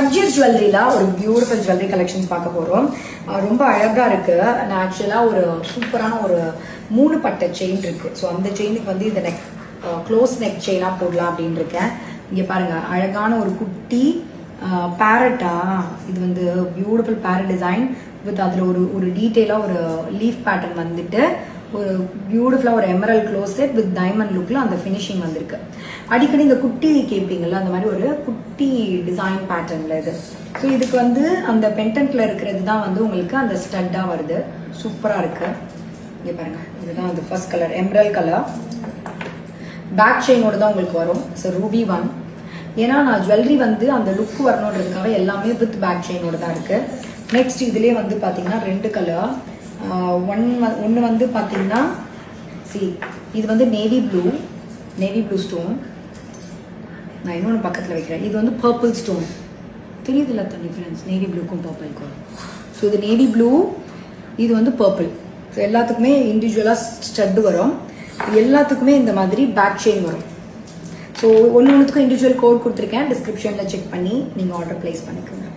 Budget ஜுவல்லரியில ஒரு beautiful jewellery collection பார்க்க போறோம். ரொம்ப அழகா இருக்கு. நான் ஆக்சுவலா ஒரு சூப்பரான ஒரு 3 பட்டை செயின் இருக்கு. ஸோ அந்த செயினுக்கு வந்து இந்த நெக் க்ளோஸ் நெக் செயினா போடலாம் அப்படின்னு இருக்கேன். இங்க பாருங்க, அழகான ஒரு குட்டி பேரட்டா. இது வந்து பியூட்டிஃபுல் பேரட் டிசைன் வித் அதுல ஒரு டீட்டெயிலா ஒரு லீஃப் பேட்டர்ன் வந்துட்டு ஒரு பியூட்டிஃபுல்லா ஒரு emerald close set with diamond லுக்ல அந்த ஃபினிஷிங் வந்திருக்கு. அடிக்கடி இந்த குட்டி கேட்பீங்கல்ல, அந்த மாதிரி ஒரு குட்டி டிசைன் பேட்டர்ன்ல இது. ஸோ இதுக்கு வந்து அந்த பெண்டன்ட்ல இருக்கிறது தான் வந்து உங்களுக்கு அந்த ஸ்டட்டா வருது. சூப்பரா இருக்கு. இங்க பாருங்க, இதுதான் அந்த first colour emerald colour. Back செயினோட தான் உங்களுக்கு வரும். So ruby one. ஏன்னா நான் ஜுவல்லரி வந்து அந்த லுக் வரணுன்றதுக்காக எல்லாமே வித் பேக் செயினோட தான் இருக்கு. நெக்ஸ்ட் இதுலேயே வந்து பார்த்தீங்கன்னா 2 கலர். ஒன்று வந்து பார்த்தீங்கன்னா இது வந்து நேவி ப்ளூ ஸ்டோன். நான் இன்னொன்று பக்கத்தில் வைக்கிறேன். இது வந்து பர்பிள் ஸ்டோன். தெரியுதுல்ல தண்ணி ஃப்ரெண்ட்ஸ், நேவி ப்ளூக்கும் பர்பிள்க்கும். ஸோ இது நேவி ப்ளூ, இது வந்து பர்பிள். ஸோ எல்லாத்துக்குமே இண்டிவிஜுவலாக ஸ்டட் வரும். எல்லாத்துக்குமே இந்த மாதிரி பேக் செயின் வரும். ஸோ ஒன்றுத்துக்கும் இண்டிவிஜுவல் கோட் கொடுத்துருக்கேன். டிஸ்கிரிப்ஷனில் செக் பண்ணி நீங்கள் ஆர்டர் பிளேஸ் பண்ணிக்கோங்க.